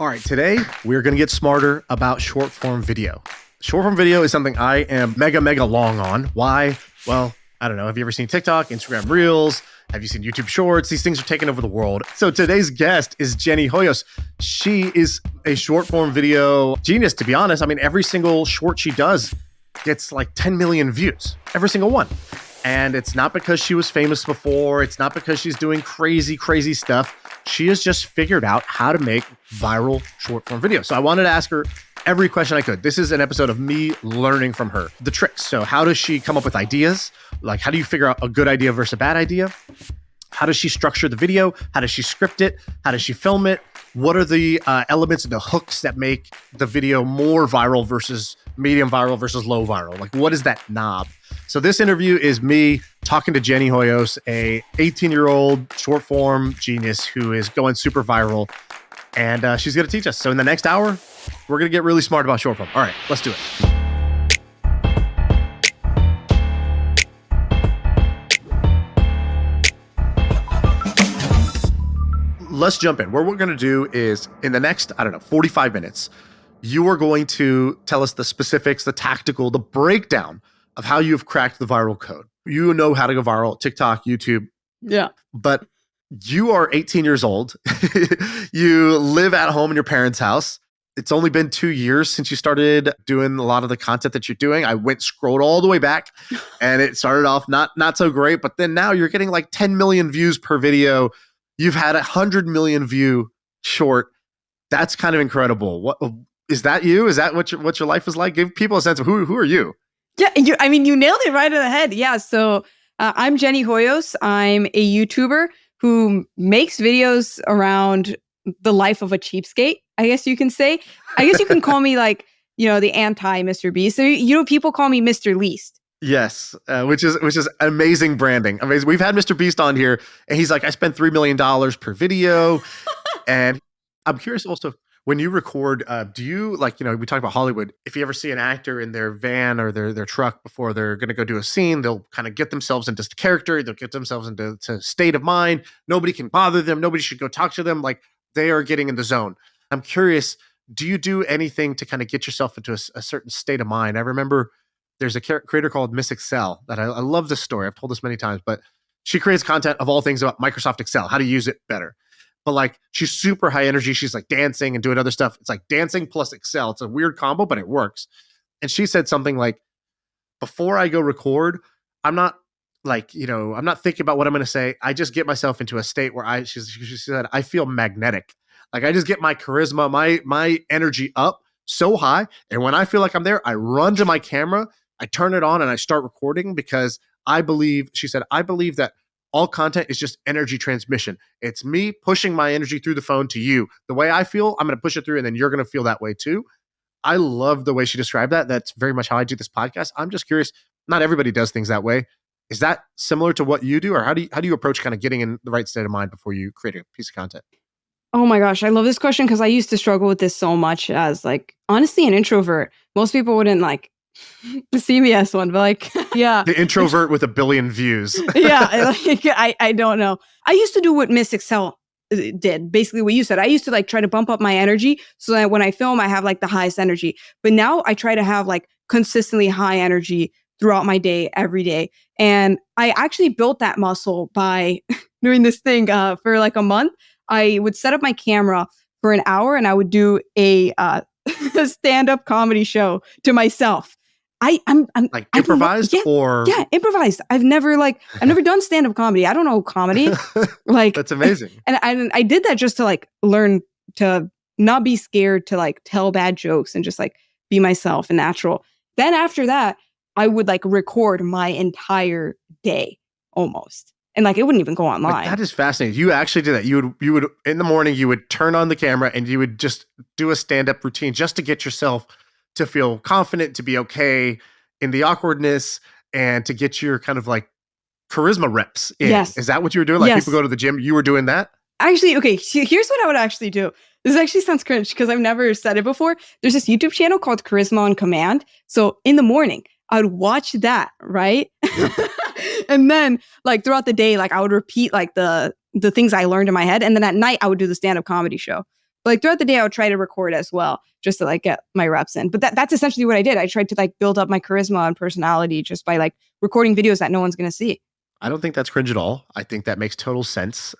All right, today we're going to get smarter about short form video. Short form video is something I am mega long on. Why? Well, I don't know. Have you ever seen TikTok, Instagram Reels? Have you seen YouTube Shorts? These things are taking over the world. So today's guest is Jenny Hoyos. She is a short form video genius, to be honest. I mean, every single short she does gets like 10 million views, every single one. And it's not because she was famous before. It's not because she's doing crazy stuff. She has just figured out how to make viral short form video. So I wanted to ask her every question I could. This is an episode of me learning from her the tricks. So how does she come up with ideas? Like, how do you figure out a good idea versus a bad idea? How does she structure the video? How does she script it? How does she film it? What are the elements and the hooks that make the video more viral versus medium viral versus low viral? Like, what is that knob? So this interview is me talking to Jenny Hoyos, a 18-year-old short form genius who is going super viral, and she's going to teach us. So in the next hour, we're going to get really smart about short form. All right, let's do it. Let's jump in. What we're going to do is in the next, 45 minutes, you are going to tell us the specifics, the tactical, the breakdown of how you've cracked the viral code. You know how to go viral, TikTok, YouTube. Yeah. But you are 18 years old. You live at home in your parents' house. It's only been 2 years since you started doing a lot of the content that you're doing. I scrolled all the way back and it started off not so great, but then now you're getting like 10 million views per video. You've had 100 million view short. That's kind of incredible. What is that? You? Is that what your life is like? Give people a sense of who are you? Yeah, you nailed it right in the head. Yeah, so I'm Jenny Hoyos. I'm a YouTuber who makes videos around the life of a cheapskate, I guess you can say. I guess you can call me like, the anti-Mr. Beast. So, people call me Mr. Least. Yes, which is amazing branding. Amazing. We've had Mr. Beast on here, and he's like, I spend $3 million per video. And I'm curious also, when you record, do you we talk about Hollywood, if you ever see an actor in their van or their truck before they're going to go do a scene, they'll kind of get themselves into character. They'll get themselves into state of mind. Nobody can bother them. Nobody should go talk to them. Like, they are getting in the zone. I'm curious, do you do anything to kind of get yourself into a certain state of mind? I remember there's a creator called Miss Excel that I love this story. I've told this many times, but she creates content of all things about Microsoft Excel, how to use it better. But like, she's super high energy. She's like dancing and doing other stuff. It's like dancing plus Excel. It's a weird combo, but it works. And she said something like, before I go record, I'm not I'm not thinking about what I'm going to say. I just get myself into a state where she said, I feel magnetic. Like, I just get my charisma, my energy up so high. And when I feel like I'm there, I run to my camera, I turn it on and I start recording, because she said, I believe that all content is just energy transmission. It's me pushing my energy through the phone to you. The way I feel, I'm going to push it through, and then you're going to feel that way too. I love the way she described that. That's very much how I do this podcast. I'm just curious, not everybody does things that way. Is that similar to what you do? Or how do you approach kind of getting in the right state of mind before you create a piece of content? Oh my gosh, I love this question because I used to struggle with this so much as honestly an introvert. Most people wouldn't see me as one, but yeah. The introvert with 1 billion views. Yeah, I don't know. I used to do what Miss Excel did, basically what you said. I used to try to bump up my energy so that when I film, I have the highest energy. But now I try to have consistently high energy throughout my day, every day. And I actually built that muscle by doing this thing for a month. I would set up my camera for an hour and I would do a stand-up comedy show to myself. I'm improvised or improvised. I've never done stand-up comedy. I don't know comedy. That's amazing. And I did that just to learn to not be scared to tell bad jokes and just be myself and natural. Then after that, I would record my entire day almost. And it wouldn't even go online. That is fascinating. You actually did that. You would in the morning, you would turn on the camera and you would just do a stand-up routine just to get yourself to feel confident, to be okay in the awkwardness, and to get your kind of charisma reps in. Yes. Is that what you were doing? People go to the gym, you were doing that? Actually, okay, here's what I would actually do. This actually sounds cringe because I've never said it before. There's this YouTube channel called Charisma on Command. So in the morning, I would watch that, right? And then throughout the day, I would repeat the things I learned in my head. And then at night, I would do the stand-up comedy show. But like throughout the day, I would try to record as well, just to like get my reps in. But that's essentially what I did. I tried to like build up my charisma and personality just by like recording videos that no one's going to see. I don't think that's cringe at all. I think that makes total sense.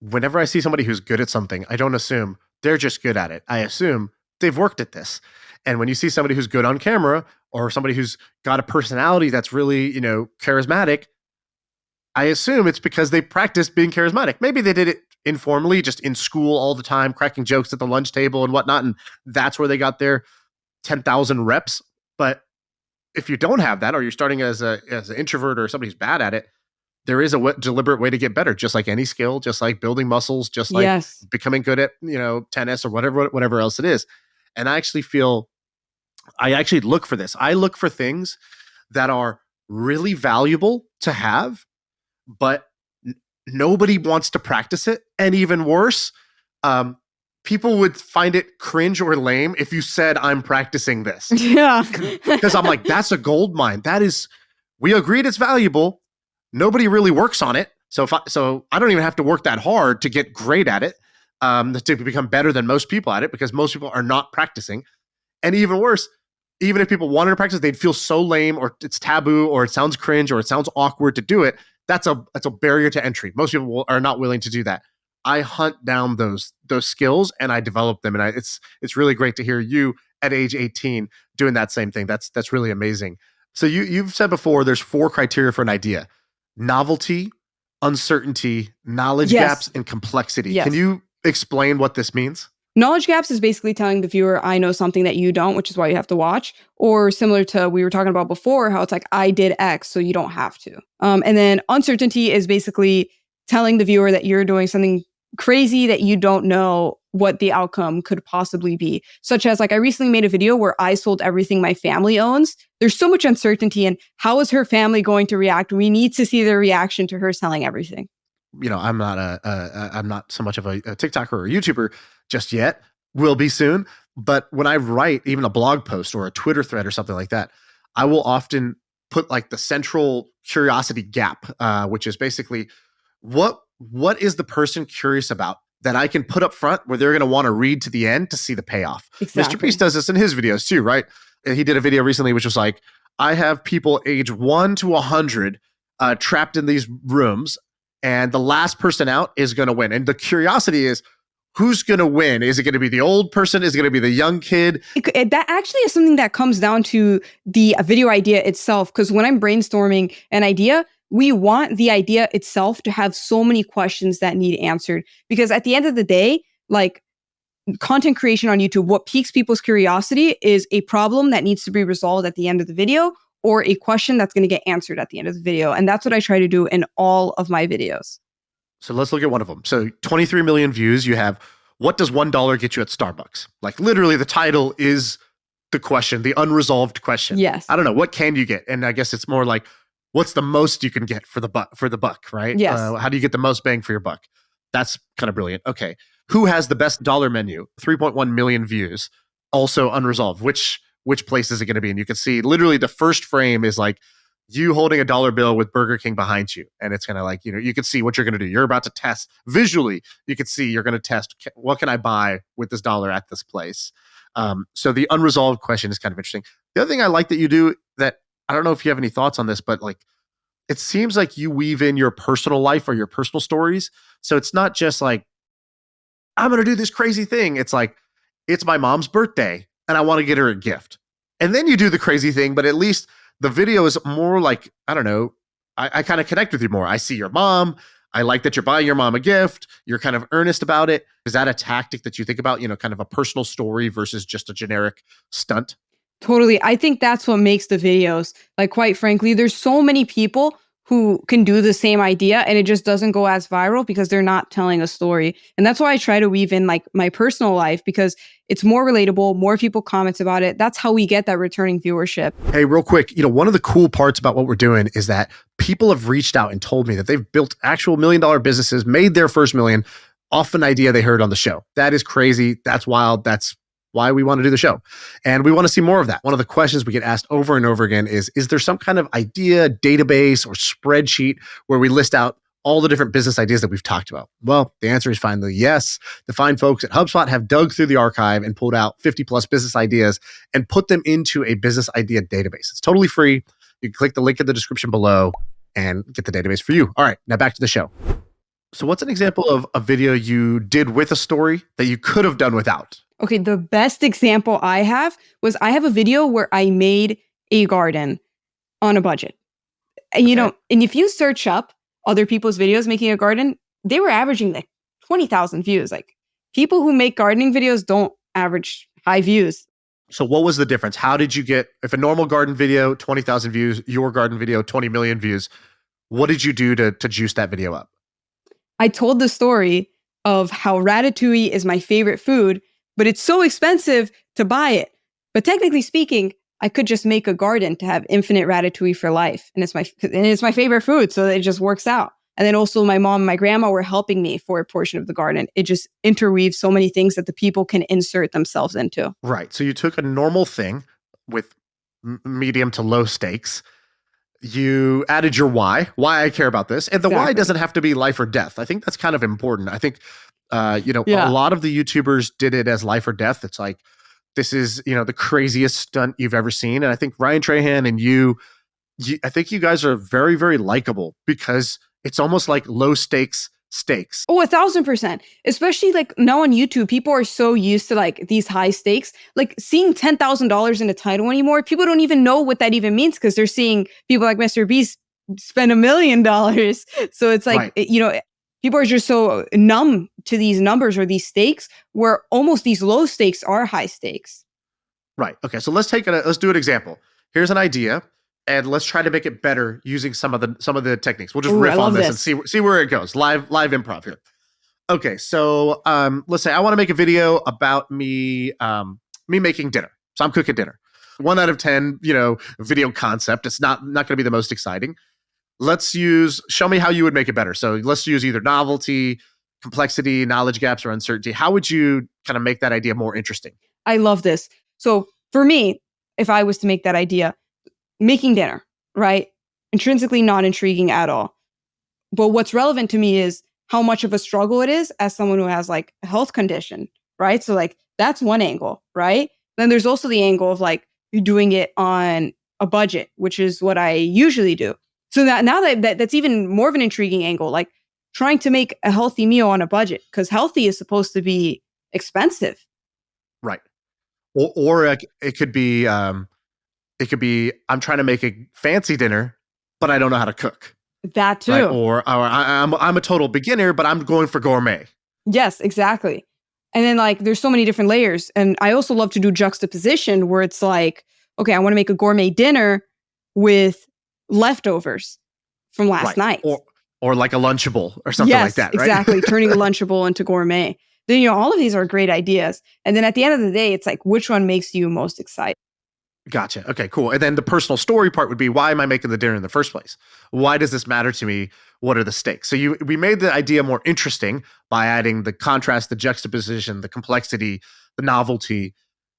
Whenever I see somebody who's good at something, I don't assume they're just good at it. I assume they've worked at this. And when you see somebody who's good on camera or somebody who's got a personality that's really, charismatic, I assume it's because they practiced being charismatic. Maybe they did it informally, just in school all the time, cracking jokes at the lunch table and whatnot. And that's where they got their 10,000 reps. But if you don't have that, or you're starting as an introvert or somebody who's bad at it, there is a deliberate way to get better, just like any skill, just like building muscles, just like becoming good at, tennis or whatever else it is. And I actually look for this. I look for things that are really valuable to have, but nobody wants to practice it. And even worse, people would find it cringe or lame if you said, I'm practicing this. Yeah. Because I'm like, that's a gold mine. We agreed it's valuable. Nobody really works on it. So I don't even have to work that hard to get great at it, to become better than most people at it, because most people are not practicing. And even worse, even if people wanted to practice, they'd feel so lame, or it's taboo, or it sounds cringe, or it sounds awkward to do it. That's a barrier to entry. Most people are not willing to do that. I hunt down those skills and I develop them. And it's really great to hear you at age 18 doing that same thing. That's really amazing. So you've said before, there's 4 criteria for an idea: novelty, uncertainty, knowledge gaps, and complexity. Yes. Can you explain what this means? Knowledge gaps is basically telling the viewer, I know something that you don't, which is why you have to watch. Or similar to we were talking about before, how it's like, I did X, so you don't have to. And then uncertainty is basically telling the viewer that you're doing something crazy that you don't know what the outcome could possibly be. Such as like I recently made a video where I sold everything my family owns. There's so much uncertainty in how is her family going to react? We need to see their reaction to her selling everything. I'm not so much of a TikToker or a YouTuber just yet. Will be soon. But when I write even a blog post or a Twitter thread or something like that, I will often put like the central curiosity gap, which is basically what is the person curious about that I can put up front where they're going to want to read to the end to see the payoff. Exactly. Mr. Beast does this in his videos too, right? He did a video recently which was like, I have people age 1 to 100 trapped in these rooms, and the last person out is going to win. And the curiosity is, who's going to win? Is it going to be the old person? Is it going to be the young kid? That actually is something that comes down to the video idea itself. Because when I'm brainstorming an idea, we want the idea itself to have so many questions that need answered. Because at the end of the day, like content creation on YouTube, what piques people's curiosity is a problem that needs to be resolved at the end of the video, or a question that's going to get answered at the end of the video. And that's what I try to do in all of my videos. So let's look at one of them. So 23 million views. You have, what does $1 get you at Starbucks? Like literally the title is the question, the unresolved question. Yes. I don't know. What can you get? And I guess it's more like, what's the most you can get for the buck, right? Yes. How do you get the most bang for your buck? That's kind of brilliant. Okay. Who has the best dollar menu? 3.1 million views. Also unresolved. Which place is it going to be? And you can see literally the first frame is like you holding a dollar bill with Burger King behind you. And it's kind of like, you can see what you're going to do. You're about to test visually. You can see you're going to test, what can I buy with this dollar at this place? So the unresolved question is kind of interesting. The other thing I like that you do, that I don't know if you have any thoughts on this, but like, it seems like you weave in your personal life or your personal stories. So it's not just like, I'm going to do this crazy thing. It's like, it's my mom's birthday and I want to get her a gift. And then you do the crazy thing, but at least the video is more like, I don't know, I kind of connect with you more. I see your mom. I like that you're buying your mom a gift. You're kind of earnest about it. Is that a tactic that you think about, kind of a personal story versus just a generic stunt? Totally. I think that's what makes the videos. Like, quite frankly, there's so many people who can do the same idea and it just doesn't go as viral because they're not telling a story. And that's why I try to weave in like my personal life, because it's more relatable, more people comment about it. That's how we get that returning viewership. Hey, real quick, one of the cool parts about what we're doing is that people have reached out and told me that they've built actual $1 million businesses, made their first million off an idea they heard on the show. That is crazy. That's wild. That's why we want to do the show. And we want to see more of that. One of the questions we get asked over and over again is there some kind of idea, database, or spreadsheet where we list out all the different business ideas that we've talked about? Well, the answer is finally yes. The fine folks at HubSpot have dug through the archive and pulled out 50 plus business ideas and put them into a business idea database. It's totally free. You can click the link in the description below and get the database for you. All right, now back to the show. So what's an example of a video you did with a story that you could have done without? Okay, the best example I have a video where I made a garden on a budget. And, and if you search up other people's videos making a garden, they were averaging like 20,000 views. Like people who make gardening videos don't average high views. So what was the difference? How did you get, if a normal garden video, 20,000 views, your garden video, 20 million views, what did you do to juice that video up? I told the story of how ratatouille is my favorite food, but it's so expensive to buy it. But technically speaking, I could just make a garden to have infinite ratatouille for life. And it's my favorite food. So it just works out. And then also my mom and my grandma were helping me for a portion of the garden. It just interweaves so many things that the people can insert themselves into. Right. So you took a normal thing with medium to low stakes. You added your why I care about this. And the why doesn't have to be life or death. I think that's kind of important. I think, a lot of the YouTubers did it as life or death. It's like, this is, the craziest stunt you've ever seen. And I think Ryan Trahan and you, I think you guys are very, very likable because it's almost like low stakes. Oh, 1,000%. Especially like now on YouTube, people are so used to like these high stakes. Like seeing $10,000 in a title anymore, people don't even know what that even means because they're seeing people like Mr. Beast spend $1 million. So it's like, people are just so numb to these numbers or these stakes where almost these low stakes are high stakes. Right. Okay. So let's do an example. Here's an idea. And let's try to make it better using some of the techniques. We'll just riff on this and see where it goes. Live improv here. Okay, so let's say I want to make a video about me making dinner. So I'm cooking dinner. 1 out of 10, video concept. It's not going to be the most exciting. Show me how you would make it better. So let's use either novelty, complexity, knowledge gaps, or uncertainty. How would you kind of make that idea more interesting? I love this. So for me, if I was to make that idea, making dinner, right? Intrinsically not intriguing at all. But what's relevant to me is how much of a struggle it is as someone who has like a health condition, right? So like that's one angle, right? Then there's also the angle of like you're doing it on a budget, which is what I usually do. So now that's even more of an intriguing angle, like trying to make a healthy meal on a budget because healthy is supposed to be expensive. Right. Or it could be I'm trying to make a fancy dinner, but I don't know how to cook. That too. Right? Or I'm a total beginner, but I'm going for gourmet. Yes, exactly. And then like there's so many different layers. And I also love to do juxtaposition where it's like, okay, I want to make a gourmet dinner with leftovers from last night. Or like a Lunchable or something like that, right? Exactly. Turning a Lunchable into gourmet. Then, all of these are great ideas. And then at the end of the day, it's like, which one makes you most excited? Gotcha. Okay, cool. And then the personal story part would be, why am I making the dinner in the first place? Why does this matter to me? What are the stakes? So we made the idea more interesting by adding the contrast, the juxtaposition, the complexity, the novelty.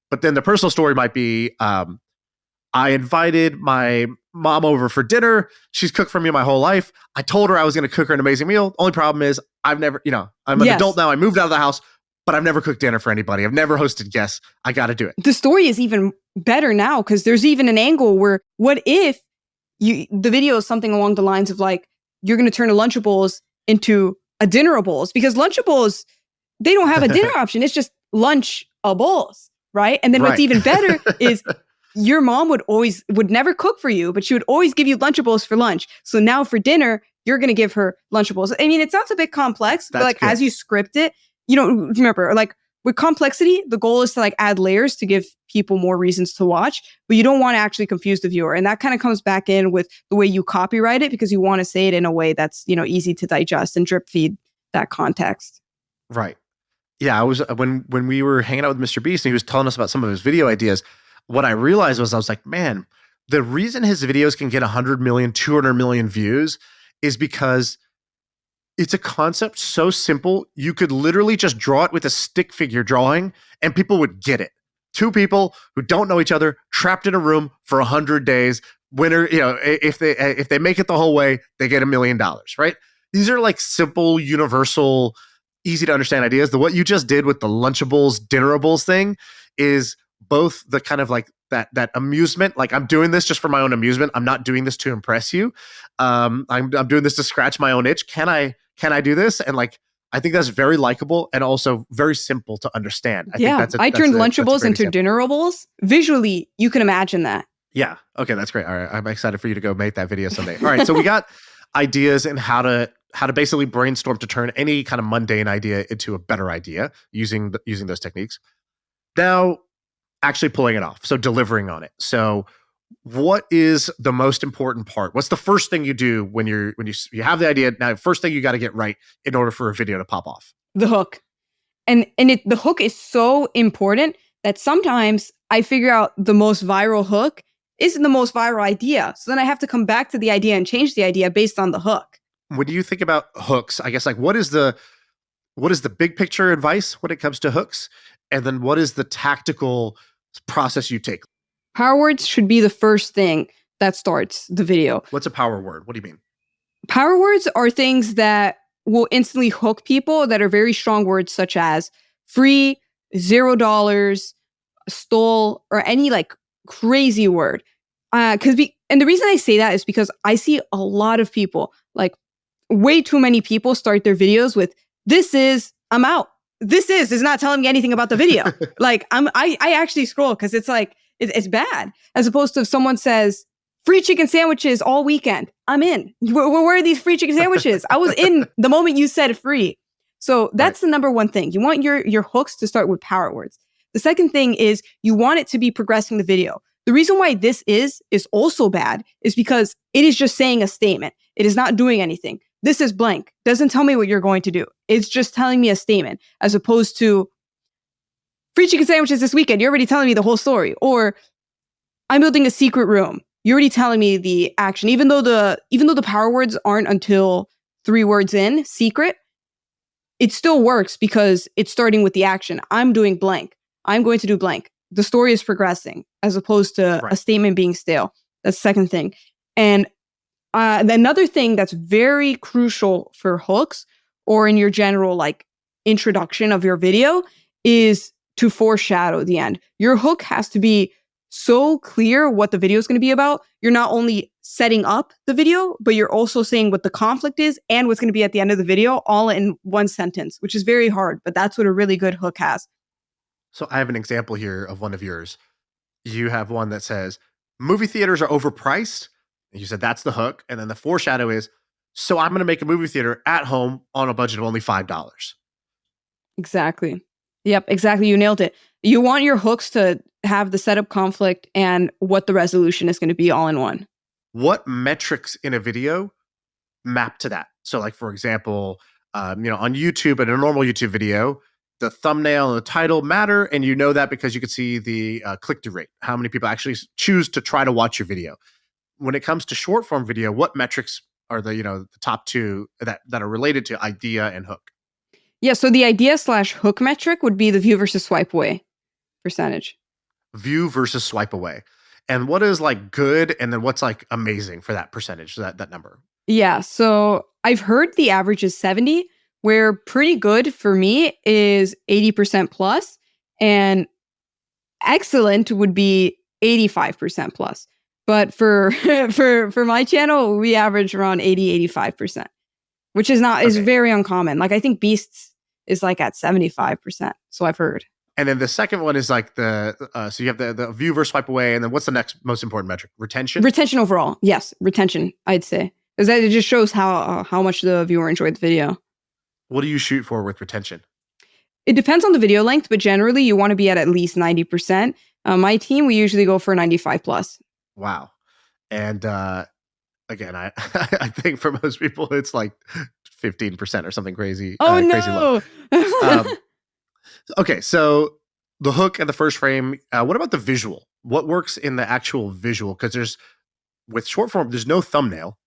But then the personal story might be, I invited my mom over for dinner. She's cooked for me my whole life. I told her I was going to cook her an amazing meal. Only problem is I've never, I'm an adult now. I moved out of the house, but I've never cooked dinner for anybody. I've never hosted guests. I got to do it. The story is even better now because there's even an angle where what if the video is something along the lines of like, you're going to turn a Lunchables into a Dinnerables because Lunchables, they don't have a dinner option. It's just Lunchables, right? And then what's even better is your mom would never cook for you, but she would always give you Lunchables for lunch. So now for dinner, you're going to give her Lunchables. I mean, it sounds a bit complex, but like as you script it, remember, like with complexity, the goal is to like add layers to give people more reasons to watch, but you don't want to actually confuse the viewer. And that kind of comes back in with the way you copyright it because you want to say it in a way that's, easy to digest and drip feed that context. Right. Yeah. I was, when we were hanging out with Mr. Beast and he was telling us about some of his video ideas, what I realized was I was like, man, the reason his videos can get 100 million, 200 million views is because it's a concept so simple. You could literally just draw it with a stick figure drawing and people would get it. Two people who don't know each other trapped in a room for 100 days. Winner, if they make it the whole way, they get $1 million, right? these are like simple, universal, easy to understand ideas. What you just did with the Lunchables, Dinnerables thing is both the kind of like that amusement. Like, I'm doing this just for my own amusement. I'm not doing this to impress you. I'm doing this to scratch my own itch. Can I do this? And like, I think that's very likable and also very simple to understand. I turned Lunchables into Dinnerables. Visually, you can imagine that. Yeah. Okay, that's great. All right, I'm excited for you to go make that video someday. All right, so we got ideas and how to basically brainstorm to turn any kind of mundane idea into a better idea using those techniques. Now, actually pulling it off, so delivering on it. So, what is the most important part? What's the first thing you do when you have the idea? Now, first thing you got to get right in order for a video to pop off. The hook, and the hook is so important that sometimes I figure out the most viral hook isn't the most viral idea. So then I have to come back to the idea and change the idea based on the hook. When you think about hooks, I guess, like, what is the big picture advice when it comes to hooks? And then what is the tactical process you take? Power words should be the first thing that starts the video. What's a power word? What do you mean? Power words are things that will instantly hook people that are very strong words, such as free, $0, stole, or any like crazy word. And the reason I say that is because I see a lot of people, like way too many people, start their videos with I'm out. This is not telling me anything about the video. Like, I actually scroll because it's like it's bad. As opposed to if someone says free chicken sandwiches all weekend, I'm in. Where are these free chicken sandwiches? I was in the moment you said free. So that's the number one thing. You want your hooks to start with power words. The second thing is you want it to be progressing the video. The reason why this is also bad is because it is just saying a statement. It is not doing anything. This is blank. Doesn't tell me what you're going to do. It's just telling me a statement, as opposed to free chicken sandwiches this weekend. You're already telling me the whole story. Or I'm building a secret room. You're already telling me the action. Even though the power words aren't until 3 words in, secret, it still works because it's starting with the action. I'm doing blank. I'm going to do blank. The story is progressing, as opposed to a statement being stale. That's the second thing. And another thing that's very crucial for hooks, or in your general like introduction of your video, is to foreshadow the end. Your hook has to be so clear what the video is going to be about. You're not only setting up the video, but you're also saying what the conflict is and what's going to be at the end of the video, all in one sentence, which is very hard, but that's what a really good hook has. So I have an example here of one of yours. You have one that says, movie theaters are overpriced. And you said that's the hook. And then the foreshadow is, so I'm going to make a movie theater at home on a budget of only $5. Exactly. Yep, exactly. You nailed it. You want your hooks to have the setup, conflict, and what the resolution is going to be all in one. What metrics in a video map to that? So like, for example, on YouTube, in a normal YouTube video, the thumbnail and the title matter, and you know that because you can see the click-through rate, how many people actually choose to try to watch your video. When it comes to short form video, what metrics are the top 2 that are related to idea and hook? Yeah, so the idea/hook metric would be the view versus swipe away percentage. View versus swipe away. And what is like good, and then what's like amazing for that percentage, that number? Yeah, so I've heard the average is 70, where pretty good for me is 80% plus, and excellent would be 85% plus. But for my channel, we average around 80-85%, which is very uncommon. Like, I think Beasts is like at 75%. So I've heard. And then the second one is like so you have the view versus swipe away, and then what's the next most important metric? Retention? Retention overall. Yes, retention, I'd say. Because it just shows how much the viewer enjoyed the video. What do you shoot for with retention? It depends on the video length, but generally you want to be at least 90%. My team, we usually go for 95 plus. Wow. And again, I I think for most people it's like 15% or something crazy. Oh no. Crazy low. Okay, so the hook and the first frame. What about the visual? What works in the actual visual? Because with short form, there's no thumbnail,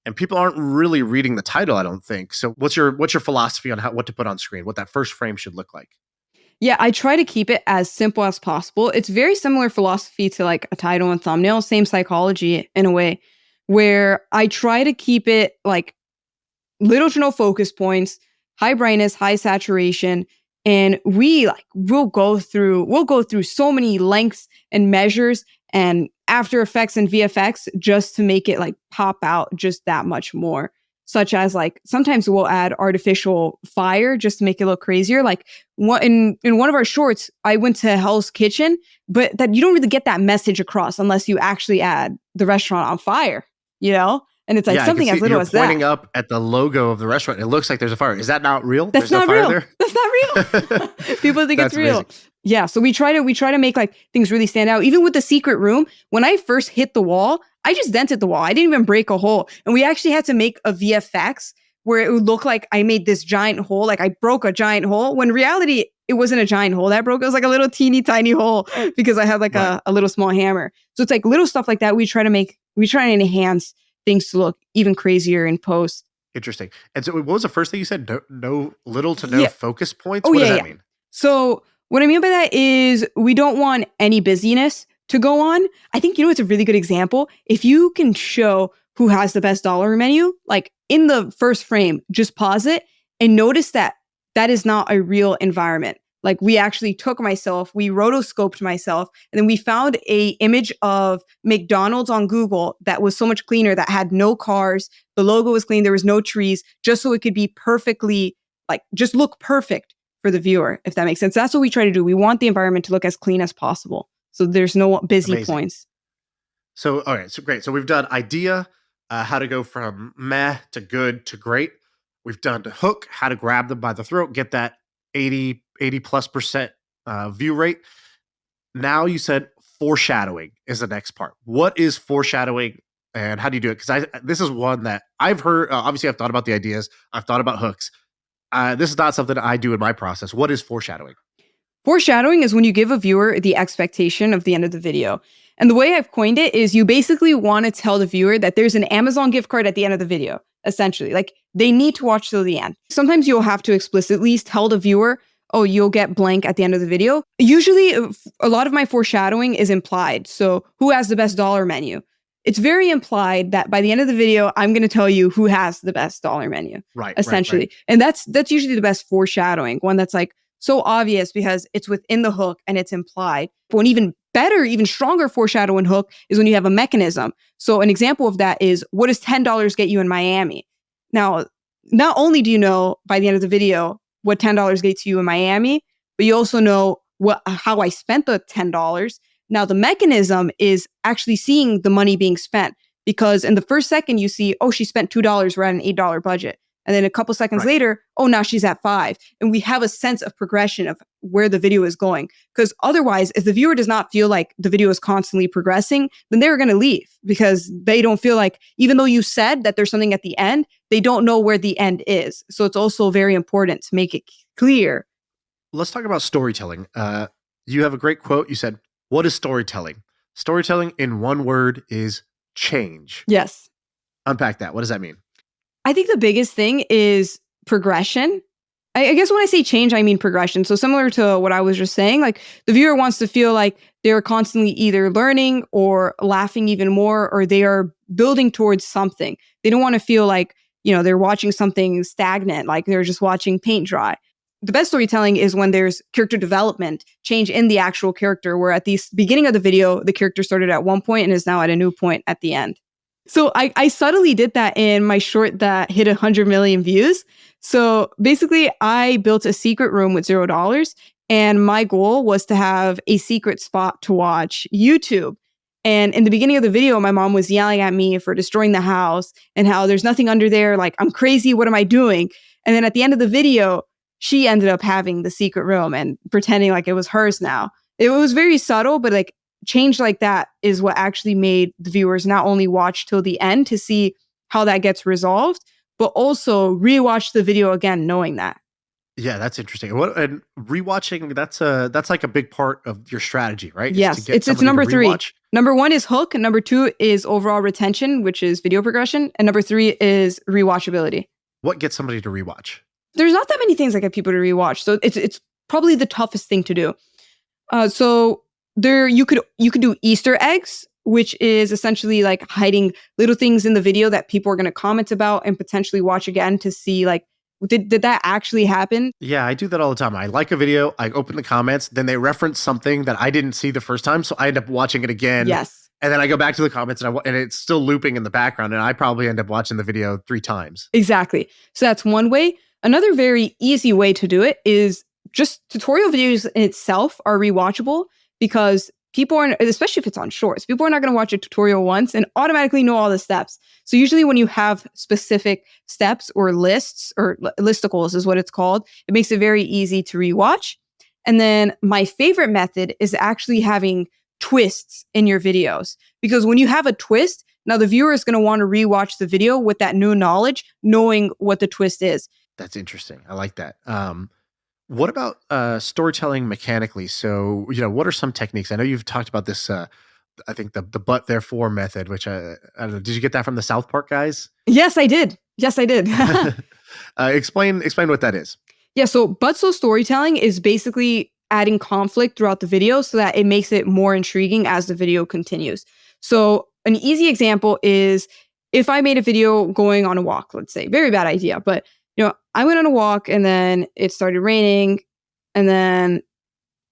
and people aren't really reading the title, I don't think. So what's your philosophy on what to put on screen? What that first frame should look like? Yeah, I try to keep it as simple as possible. It's very similar philosophy to like a title and thumbnail, same psychology in a way, where I try to keep it like little to no focus points, high brightness, high saturation. And we'll go through so many lengths and measures and After Effects and VFX just to make it like pop out just that much more. Such as like sometimes we'll add artificial fire just to make it look crazier. Like in one of our shorts, I went to Hell's Kitchen, but that you don't really get that message across unless you actually add the restaurant on fire, you know? And it's like something as little as that. You're pointing up at the logo of the restaurant. It looks like there's a fire. Is that not real? That's not real. That's not real. People think it's real. Amazing. Yeah. So we try to make like things really stand out. Even with the secret room, when I first hit the wall, I just dented the wall. I didn't even break a hole. And we actually had to make a VFX where it would look like I made this giant hole. Like I broke a giant hole. When in reality, it wasn't a giant hole that broke. It was like a little teeny tiny hole because I had like a little small hammer. So it's like little stuff like that. We try to enhance things to look even crazier in post. Interesting. And so what was the first thing you said? No little to no focus points? What does that mean? So what I mean by that is we don't want any busyness to go on. I think, it's a really good example. If you can show who has the best dollar menu, like in the first frame, just pause it and notice that is not a real environment. Like we actually we rotoscoped myself, and then we found a image of McDonald's on Google that was so much cleaner, that had no cars. The logo was clean. There was no trees, just so it could be perfectly, like just look perfect for the viewer, if that makes sense. That's what we try to do. We want the environment to look as clean as possible. So there's no busy points. So, all right. So great. So we've done idea, how to go from meh to good to great. We've done the hook, how to grab them by the throat, get that 80+% view rate. Now you said foreshadowing is the next part. What is foreshadowing and how do you do it? Because this is one that I've heard. Obviously, I've thought about the ideas. I've thought about hooks. This is not something I do in my process. What is foreshadowing? Foreshadowing is when you give a viewer the expectation of the end of the video. And the way I've coined it is you basically want to tell the viewer that there's an Amazon gift card at the end of the video, essentially. Like they need to watch till the end. Sometimes you'll have to explicitly tell the viewer, oh, you'll get blank at the end of the video. Usually, a lot of my foreshadowing is implied. So who has the best dollar menu? It's very implied that by the end of the video, I'm going to tell you who has the best dollar menu, essentially. Right. And that's usually the best foreshadowing, one that's like so obvious because it's within the hook and it's implied. But an even better, even stronger foreshadowing hook is when you have a mechanism. So an example of that is, what does $10 get you in Miami? Now, not only do you know by the end of the video what $10 gets you in Miami, but you also know how I spent the $10. Now, the mechanism is actually seeing the money being spent, because in the first second you see, oh, she spent $2, we're at an $8 budget. And then a couple seconds later, oh, now she's at $5. And we have a sense of progression of where the video is going. Because otherwise, if the viewer does not feel like the video is constantly progressing, then they're going to leave because they don't feel like, even though you said that there's something at the end, they don't know where the end is. So it's also very important to make it clear. Let's talk about storytelling. You have a great quote. You said, what is storytelling? Storytelling in one word is change. Yes. Unpack that. What does that mean? I think the biggest thing is progression. I guess when I say change, I mean progression. So similar to what I was just saying, like the viewer wants to feel like they're constantly either learning or laughing even more, or they are building towards something. They don't want to feel like, they're watching something stagnant, like they're just watching paint dry. The best storytelling is when there's character development, change in the actual character, where at the beginning of the video, the character started at one point and is now at a new point at the end. So I subtly did that in my short that hit 100 million views. So basically, I built a secret room with $0. And my goal was to have a secret spot to watch YouTube. And in the beginning of the video, my mom was yelling at me for destroying the house and how there's nothing under there. Like, I'm crazy. What am I doing? And then at the end of the video, she ended up having the secret room and pretending like it was hers now. It was very subtle, but like change like that is what actually made the viewers not only watch till the end to see how that gets resolved, but also rewatch the video again, knowing that. Yeah, that's interesting. And rewatching, that's like a big part of your strategy, right? Yes, it's number 3. Number 1 is hook. Number 2 is overall retention, which is video progression. And number 3 is rewatchability. What gets somebody to rewatch? There's not that many things that get people to rewatch. So it's probably the toughest thing to do. So there you could do Easter eggs which is essentially like hiding little things in the video that people are going to comment about and potentially watch again to see like, did that actually happen? Yeah, I do that all the time. I like a video, I open the comments, then they reference something that I didn't see the first time, so I end up watching it again. Yes. And then I go back to the comments and it's still looping in the background, and I probably end up watching the video 3 times. Exactly. So that's one way. Another very easy way to do it is just tutorial videos in itself are rewatchable because people are, especially if it's on shorts, people are not going to watch a tutorial once and automatically know all the steps. So usually when you have specific steps or lists or listicles is what it's called, it makes it very easy to rewatch. And then my favorite method is actually having twists in your videos, because when you have a twist, now the viewer is going to want to rewatch the video with that new knowledge, knowing what the twist is. That's interesting. I like that. What about storytelling mechanically? So, what are some techniques? I know you've talked about this. I think the but therefore method, which I don't know. Did you get that from the South Park guys? Yes, I did. Explain what that is. Yeah. So, but so storytelling is basically adding conflict throughout the video so that it makes it more intriguing as the video continues. So, an easy example is if I made a video going on a walk, let's say, very bad idea, but I went on a walk and then it started raining and then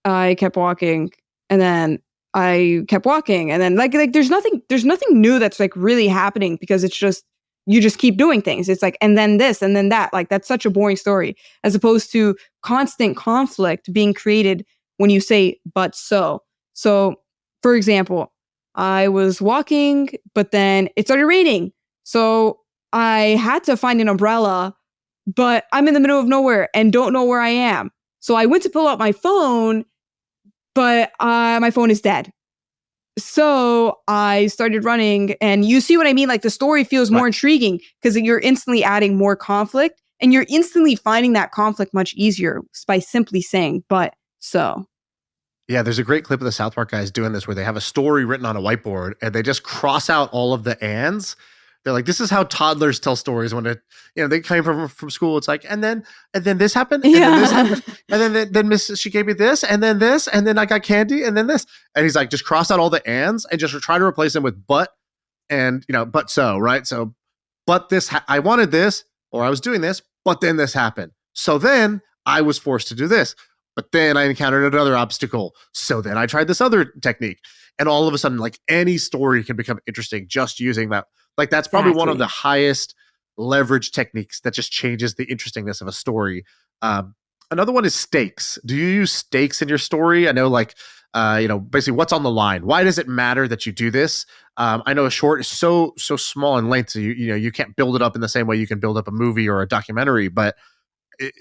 I kept walking and then I kept walking and then like there's nothing new that's like really happening because it's just you just keep doing things. It's like and then this and then that. Like that's such a boring story as opposed to constant conflict being created when you say but so. So, for example, I was walking but then it started raining. So, I had to find an umbrella, but I'm in the middle of nowhere and don't know where I am. So I went to pull out my phone, but my phone is dead. So I started running, and you see what I mean? Like the story feels more intriguing because you're instantly adding more conflict and you're instantly finding that conflict much easier by simply saying, but so. Yeah, there's a great clip of the South Park guys doing this where they have a story written on a whiteboard and they just cross out all of the ands. They're like, this is how toddlers tell stories when they came from school. It's like, and then this happened, and then this happened, and then Miss she gave me this, and then I got candy, and then this, and he's like, just cross out all the ands and just try to replace them with but, and but so right. So, but this I wanted this, or I was doing this, but then this happened. So then I was forced to do this, but then I encountered another obstacle. So then I tried this other technique, and all of a sudden, like any story can become interesting just using that. Like that's probably one of the highest leverage techniques that just changes the interestingness of a story. Another one is stakes. Do you use stakes in your story? I know basically what's on the line. Why does it matter that you do this? I know a short is so small in length, so you can't build it up in the same way you can build up a movie or a documentary. But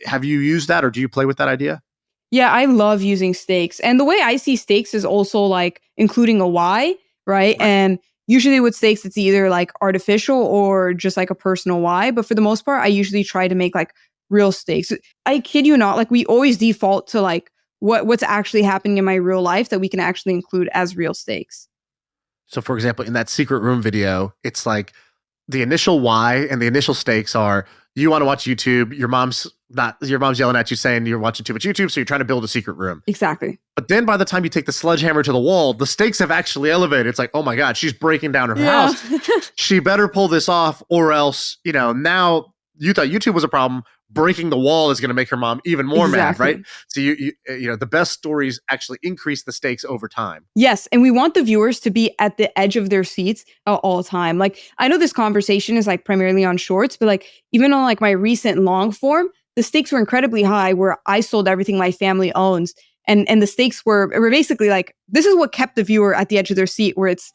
have you used that, or do you play with that idea? Yeah, I love using stakes. And the way I see stakes is also like including a why, right? And usually with stakes, it's either like artificial or just like a personal why. But for the most part, I usually try to make like real stakes. I kid you not, like we always default to like what's actually happening in my real life that we can actually include as real stakes. So for example, in that secret room video, it's like the initial why and the initial stakes are you want to watch YouTube. Your mom's yelling at you saying you're watching too much YouTube, so you're trying to build a secret room. Exactly. But then by the time you take the sledgehammer to the wall, the stakes have actually elevated. It's like, oh my God, she's breaking down her house. She better pull this off, or else, now you thought YouTube was a problem. Breaking the wall is going to make her mom even more mad, right? So the best stories actually increase the stakes over time. Yes, and we want the viewers to be at the edge of their seats at all time. Like I know this conversation is like primarily on shorts, but like even on like my recent long form, the stakes were incredibly high where I sold everything my family owns. And the stakes were basically like, this is what kept the viewer at the edge of their seat, where it's,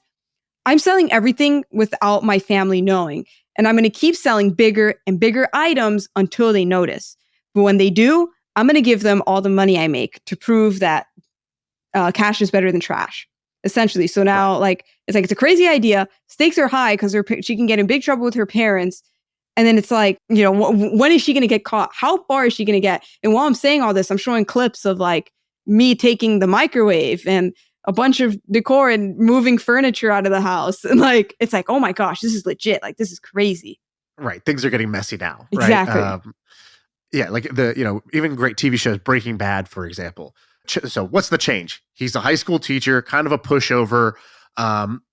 I'm selling everything without my family knowing. And I'm going to keep selling bigger and bigger items until they notice. But when they do, I'm going to give them all the money I make to prove that cash is better than trash, essentially. So now it's a crazy idea. Stakes are high because she can get in big trouble with her parents. And then it's like, when is she going to get caught? How far is she going to get? And while I'm saying all this, I'm showing clips of like me taking the microwave and a bunch of decor and moving furniture out of the house. And like, it's like, oh my gosh, this is legit. Like, this is crazy. Right. Things are getting messy now. Exactly. Right? Like even great TV shows, Breaking Bad, for example. So what's the change? He's a high school teacher, kind of a pushover.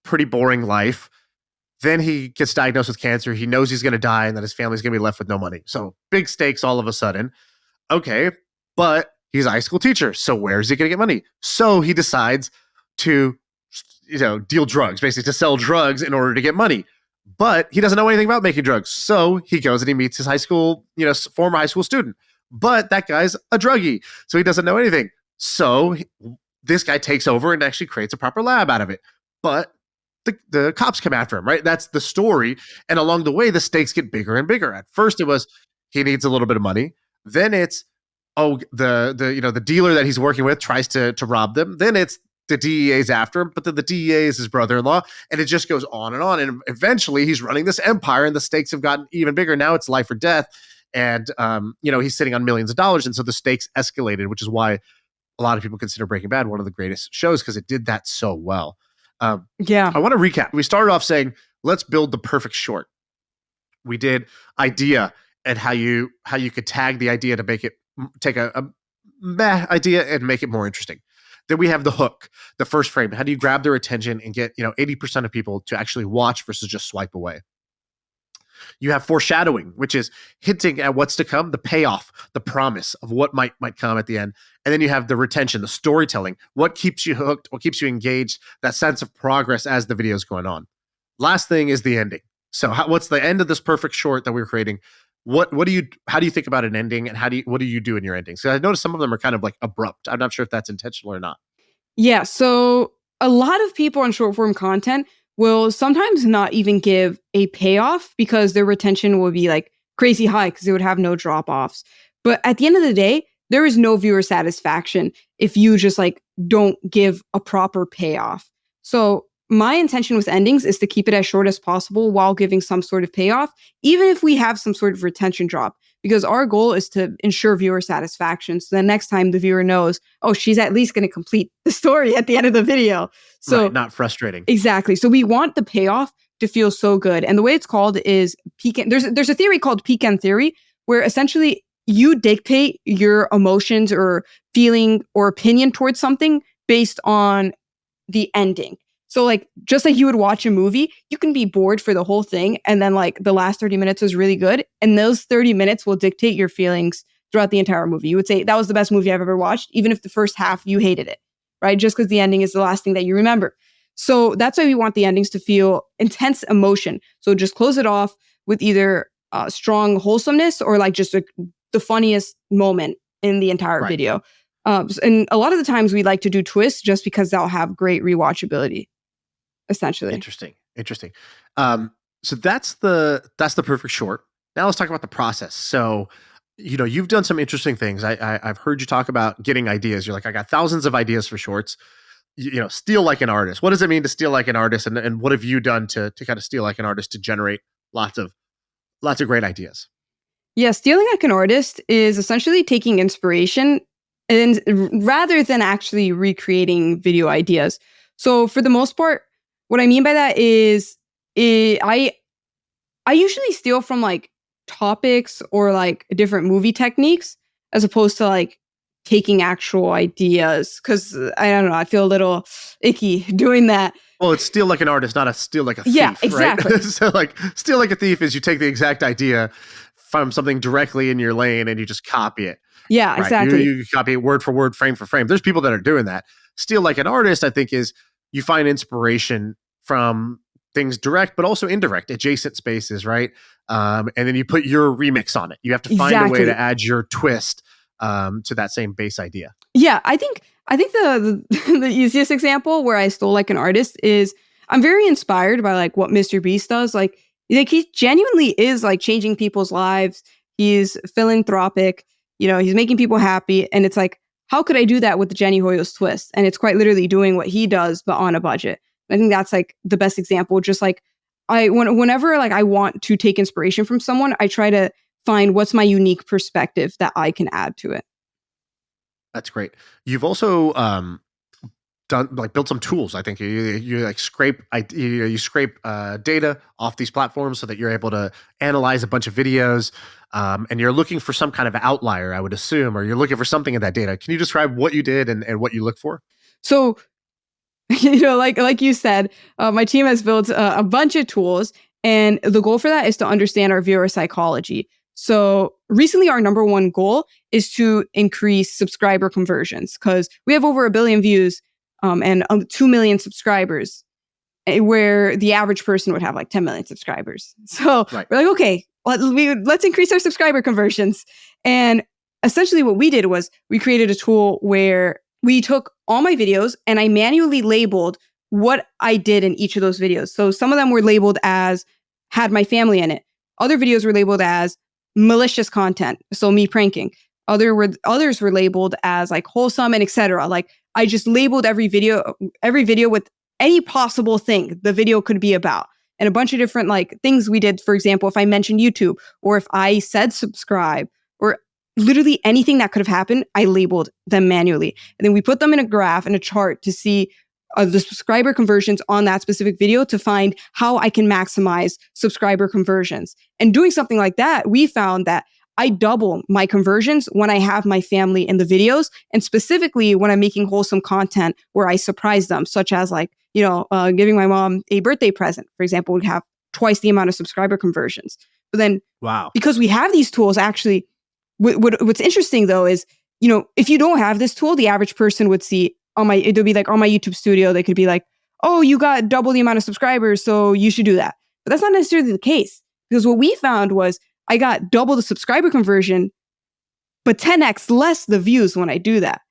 pretty boring life. Then he gets diagnosed with cancer. He knows he's going to die and that his family's going to be left with no money. So big stakes all of a sudden. Okay, but he's a high school teacher. So where is he going to get money? So he decides to, deal drugs, basically to sell drugs in order to get money. But he doesn't know anything about making drugs. So he goes and he meets his high school, former high school student. But that guy's a druggie. So he doesn't know anything. So this guy takes over and actually creates a proper lab out of it. But the cops come after him, right? That's the story. And along the way, the stakes get bigger and bigger. At first, it was he needs a little bit of money. Then it's the dealer that he's working with tries to rob them. Then it's the DEA's after him, but then the DEA is his brother-in-law, and it just goes on. And eventually, he's running this empire, and the stakes have gotten even bigger. Now it's life or death, and he's sitting on millions of dollars, and so the stakes escalated, which is why a lot of people consider Breaking Bad one of the greatest shows because it did that so well. I want to recap. We started off saying, let's build the perfect short. We did idea and how you could tag the idea to make it take a meh idea and make it more interesting. Then we have the hook, the first frame. How do you grab their attention and get 80% of people to actually watch versus just swipe away? You have foreshadowing, which is hinting at what's to come, the payoff, the promise of what might come at the end. And then you have the retention, the storytelling, what keeps you hooked, what keeps you engaged, that sense of progress as the video is going on. Last thing is the ending. So what's the end of this perfect short that we're creating? How do you think about an ending, and what do you do in your endings? So I noticed some of them are kind of like abrupt. I'm not sure if that's intentional or not. Yeah. So a lot of people on short form content will sometimes not even give a payoff because their retention will be like crazy high because they would have no drop offs. But at the end of the day, there is no viewer satisfaction if you just like don't give a proper payoff. So my intention with endings is to keep it as short as possible while giving some sort of payoff, even if we have some sort of retention drop, because our goal is to ensure viewer satisfaction. So the next time the viewer knows, oh, she's at least going to complete the story at the end of the video. So right, not frustrating. Exactly. So we want the payoff to feel so good. And the way it's called is peak. There's a theory called peak end theory, where essentially you dictate your emotions or feeling or opinion towards something based on the ending. So like, just like you would watch a movie, you can be bored for the whole thing. And then like the last 30 minutes is really good. And those 30 minutes will dictate your feelings throughout the entire movie. You would say that was the best movie I've ever watched, even if the first half you hated it, right? Just because the ending is the last thing that you remember. So that's why we want the endings to feel intense emotion. So just close it off with either strong wholesomeness or like just the funniest moment in the entire video. And a lot of the times we like to do twists just because they'll have great rewatchability. Essentially. Interesting. So that's the perfect short. Now let's talk about the process. So, you've done some interesting things. I've heard you talk about getting ideas. You're like, I got thousands of ideas for shorts. Steal like an artist. What does it mean to steal like an artist? And what have you done to kind of steal like an artist to generate lots of great ideas? Yeah, stealing like an artist is essentially taking inspiration and rather than actually recreating video ideas. So for the most part, what I mean by that is I usually steal from like topics or like different movie techniques as opposed to like taking actual ideas, because I don't know, I feel a little icky doing that. Well, it's steal like an artist, not a steal like a thief. Yeah, exactly. Right? So like steal like a thief is you take the exact idea from something directly in your lane and you just copy it. Yeah, right? Exactly. You copy it word for word, frame for frame. There's people that are doing that. Steal like an artist, I think, is you find inspiration from things direct, but also indirect, adjacent spaces, right? And then you put your remix on it. You have to find a way to add your twist to that same base idea. Yeah, I think the the easiest example where I stole like an artist is I'm very inspired by like what Mr. Beast does. Like he genuinely is like changing people's lives. He's philanthropic. He's making people happy, and it's like, how could I do that with the Jenny Hoyos twist? And it's quite literally doing what he does, but on a budget. I think that's like the best example. Just like whenever like I want to take inspiration from someone, I try to find what's my unique perspective that I can add to it. That's great. You've also built some tools. I think you like scrape data off these platforms so that you're able to analyze a bunch of videos, and you're looking for some kind of outlier, I would assume, or you're looking for something in that data. Can you describe what you did and what you look for? So like you said, my team has built a bunch of tools, and the goal for that is to understand our viewer psychology. So recently, our number one goal is to increase subscriber conversions because we have over 1 billion views and 2 million subscribers, where the average person would have like 10 million subscribers. So Right. we're like, okay, let's increase our subscriber conversions. And essentially what we did was we created a tool where we took all my videos and I manually labeled what I did in each of those videos. So some of them were labeled as had my family in it. Other videos were labeled as malicious content, so me pranking. Others were labeled as like wholesome and etc. Like I just labeled every video with any possible thing the video could be about, and a bunch of different like things we did. For example, if I mentioned YouTube or if I said subscribe or literally anything that could have happened, I labeled them manually. And then we put them in a graph and a chart to see the subscriber conversions on that specific video to find how I can maximize subscriber conversions. And doing something like that, we found that I double my conversions when I have my family in the videos, and specifically when I'm making wholesome content where I surprise them, such as like, giving my mom a birthday present, for example, would have twice the amount of subscriber conversions. But then, wow, because we have these tools, actually, what's interesting though is, if you don't have this tool, the average person would see it'll be like on my YouTube studio, they could be like, oh, you got double the amount of subscribers, so you should do that. But that's not necessarily the case, because what we found was I got double the subscriber conversion, but 10x less the views when I do that.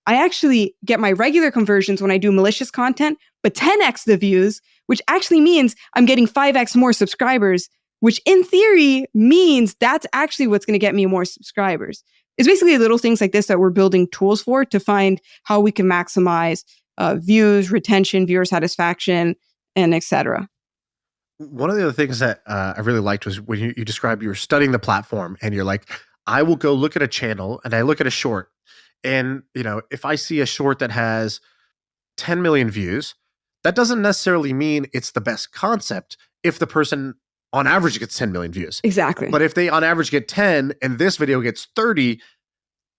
I actually get my regular conversions when I do malicious content, but 10x the views, which actually means I'm getting 5x more subscribers, which in theory means that's actually what's going to get me more subscribers. It's basically little things like this that we're building tools for to find how we can maximize views, retention, viewer satisfaction, and etc. One of the other things that I really liked was when you described you were studying the platform and you're like, I will go look at a channel and I look at a short. And, if I see a short that has 10 million views, that doesn't necessarily mean it's the best concept if the person on average gets 10 million views. Exactly. But if they on average get 10 and this video gets 30,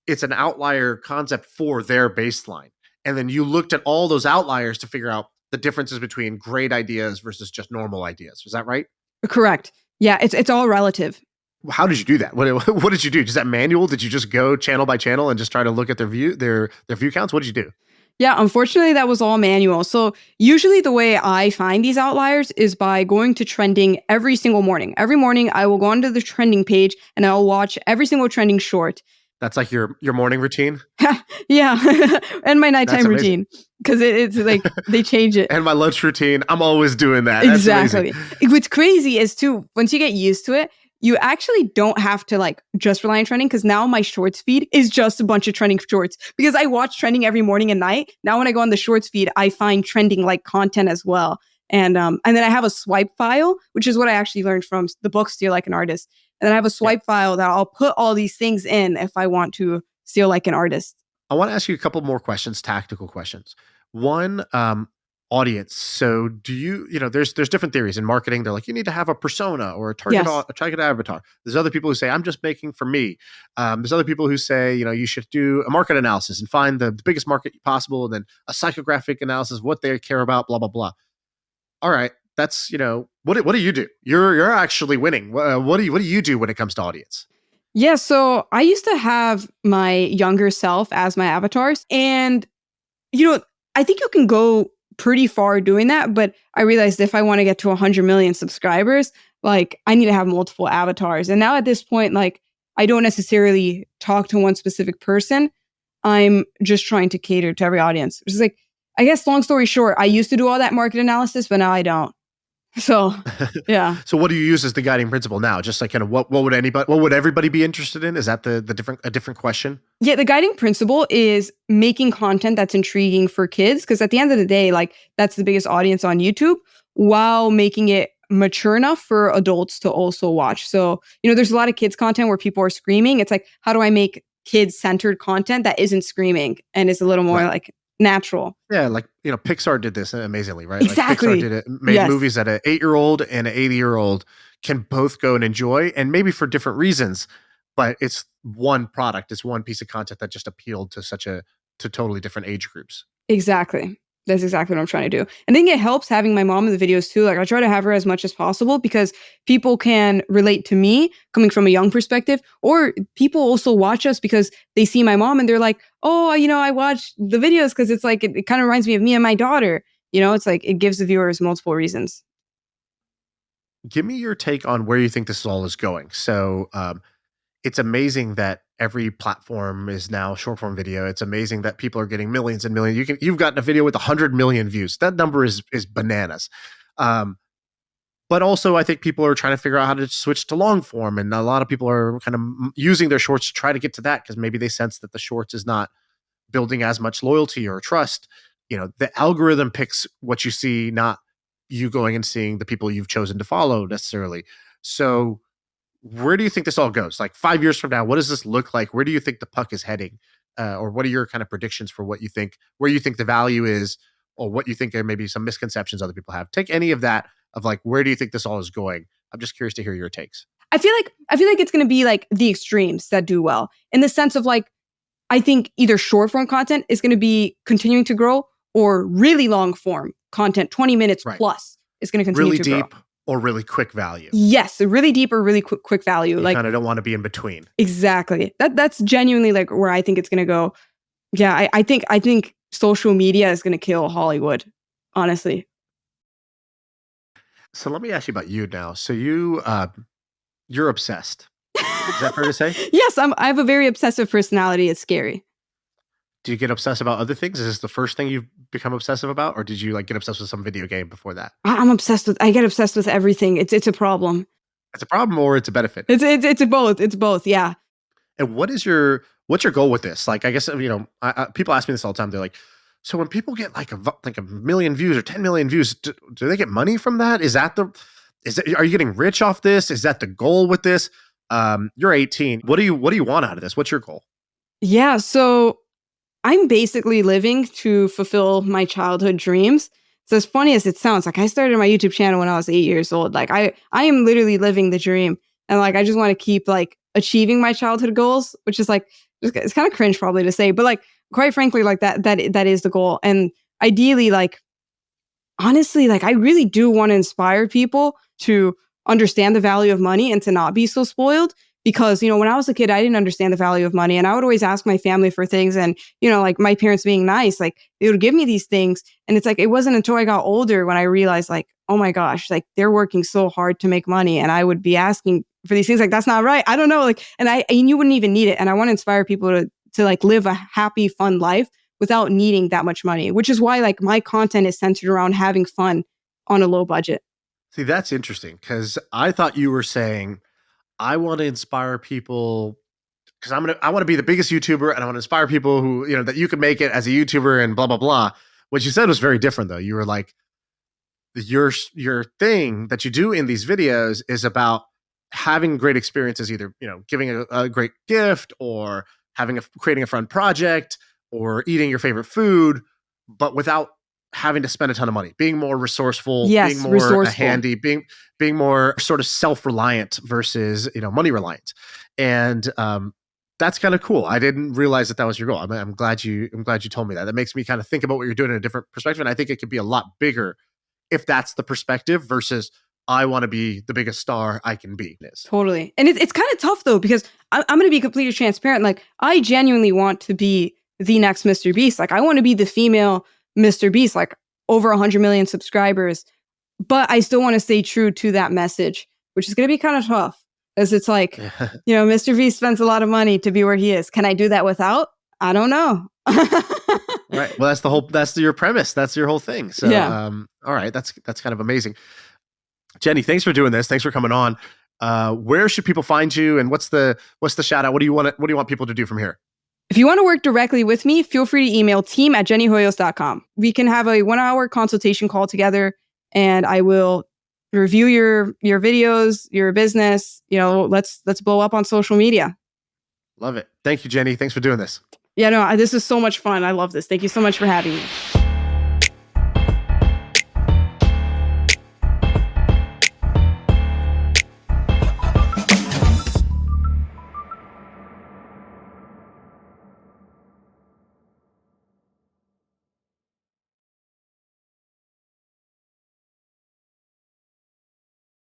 it's an outlier concept for their baseline. And then you looked at all those outliers to figure out the differences between great ideas versus just normal ideas. Was that right? Correct. Yeah, it's all relative. How did you do that? What did you do? Is that manual? Did you just go channel by channel and just try to look at their view counts? What did you do? Yeah, unfortunately, that was all manual. So usually the way I find these outliers is by going to trending every single morning. Every morning, I will go onto the trending page and I'll watch every single trending short. That's like your morning routine? Yeah, and my nighttime routine, because it's like they change it. And my lunch routine, I'm always doing that. Exactly. What's crazy is too, once you get used to it, you actually don't have to like just rely on trending, because now my shorts feed is just a bunch of trending shorts, because I watch trending every morning and night. Now when I go on the shorts feed, I find trending like content as well. And then I have a swipe file, which is what I actually learned from the book Steal Like an Artist. And then I have a swipe file that I'll put all these things in if I want to steal like an artist. I want to ask you a couple more questions, tactical questions. One, audience. So do you, there's different theories in marketing. They're like, you need to have a persona or a target avatar. There's other people who say, I'm just making for me. There's other people who say, you should do a market analysis and find the biggest market possible, and then a psychographic analysis of what they care about, blah, blah, blah. All right. That's, what do you do? You're actually winning. What do you do when it comes to audience? Yeah, so I used to have my younger self as my avatars, and I think you can go pretty far doing that, but I realized if I want to get to 100 million subscribers, like I need to have multiple avatars. And now at this point, like I don't necessarily talk to one specific person. I'm just trying to cater to every audience. Which is like, I guess long story short, I used to do all that market analysis, but now I don't. So, yeah. So what do you use as the guiding principle now? Just like kind of what would everybody be interested in? Is that a different question? Yeah, the guiding principle is making content that's intriguing for kids, because at the end of the day, like that's the biggest audience on YouTube, while making it mature enough for adults to also watch. So, there's a lot of kids content where people are screaming. It's like, how do I make kids-centered content that isn't screaming and is a little more like natural? Yeah, like Pixar did this amazingly, right? Exactly. Like Pixar did it, made movies that an 8-year-old and an 80-year-old can both go and enjoy, and maybe for different reasons, but it's one product, it's one piece of content that just appealed to to totally different age groups. Exactly. That's exactly what I'm trying to do. I think it helps having my mom in the videos too. Like I try to have her as much as possible because people can relate to me coming from a young perspective, or people also watch us because they see my mom and they're like, oh, I watch the videos because it's like, it kind of reminds me of me and my daughter. It's like, it gives the viewers multiple reasons. Give me your take on where you think this all is going. So, it's amazing that every platform is now short form video. It's amazing that people are getting millions and millions. You've gotten a video with 100 million views. That number is bananas. But also, I think people are trying to figure out how to switch to long form, and a lot of people are kind of using their shorts to try to get to that because maybe they sense that the shorts is not building as much loyalty or trust. The algorithm picks what you see, not you going and seeing the people you've chosen to follow necessarily. So where do you think this all goes? Like 5 years from now, what does this look like? Where do you think the puck is heading? Or what are your kind of predictions for what you think, where you think the value is, or what you think are maybe some misconceptions other people have? Take any of that of like, where do you think this all is going? I'm just curious to hear your takes. I feel like it's going to be like the extremes that do well in the sense of like, I think either short form content is going to be continuing to grow or really long form content, 20 minutes Right. plus is going to continue Really to grow. deep or really quick value. Yes, a really deep or really quick value. You Like kind of don't want to be in between. exactly. That's genuinely like where I think it's going to go. Yeah, I think social media is going to kill Hollywood, honestly. So let me ask you about you now. So you're obsessed. Is that fair to say? Yes, I have a very obsessive personality. It's scary. Do you get obsessed about other things? Is this the first thing you've become obsessive about, or did you like get obsessed with some video game before that? I get obsessed with everything. It's a problem. It's a problem or it's a benefit? It's both. It's both. Yeah. And what's your goal with this? Like, I guess people ask me this all the time. They're like, so when people get like a million views or 10 million views, do they get money from that? Are you getting rich off this? Is that the goal with this? You're 18. What do you want out of this? What's your goal? Yeah. So I'm basically living to fulfill my childhood dreams. So as funny as it sounds, like I started my YouTube channel when I was 8 years old. Like I am literally living the dream. And like, I just want to keep like achieving my childhood goals, which is like, it's kind of cringe probably to say, but like, quite frankly, like that is the goal. And ideally, like, honestly, like I really do want to inspire people to understand the value of money and to not be so spoiled. Because, when I was a kid, I didn't understand the value of money. And I would always ask my family for things. And, like my parents being nice, like they would give me these things. And it's like, it wasn't until I got older when I realized like, oh my gosh, like they're working so hard to make money. And I would be asking for these things. Like, that's not right. I don't know. Like, and you wouldn't even need it. And I want to inspire people to like live a happy, fun life without needing that much money, which is why like my content is centered around having fun on a low budget. See, that's interesting because I thought you were saying, I want to inspire people because I want to be the biggest YouTuber and I want to inspire people who, that you can make it as a YouTuber and blah, blah, blah. What you said was very different though. You were like, your thing that you do in these videos is about having great experiences, either, giving a great gift or creating a fun project or eating your favorite food, but without having to spend a ton of money, being more resourceful, Yes, being more resourceful. handy, being more sort of self-reliant versus, money reliant. And that's kind of cool. I didn't realize that was your goal. I'm glad you told me that. That makes me kind of think about what you're doing in a different perspective. And I think it could be a lot bigger if that's the perspective versus I want to be the biggest star I can be. Totally. And it's kind of tough though, because I'm going to be completely transparent. Like I genuinely want to be the next Mr. Beast. Like I want to be the female Mr. Beast, like over 100 million subscribers, but I still want to stay true to that message, which is going to be kind of tough as it's like, Mr. Beast spends a lot of money to be where he is. Can I do that without? I don't know. Right. Well, that's your premise. That's your whole thing. So, yeah. All right. That's kind of amazing. Jenny, thanks for doing this. Thanks for coming on. Where should people find you and what's the shout out? What do you want people to do from here? If you want to work directly with me, feel free to email team@jennyhoyos.com. We can have a 1-hour consultation call together and I will review your videos, your business. Let's blow up on social media. Love it. Thank you, Jenny. Thanks for doing this. Yeah, no, this is so much fun. I love this. Thank you so much for having me.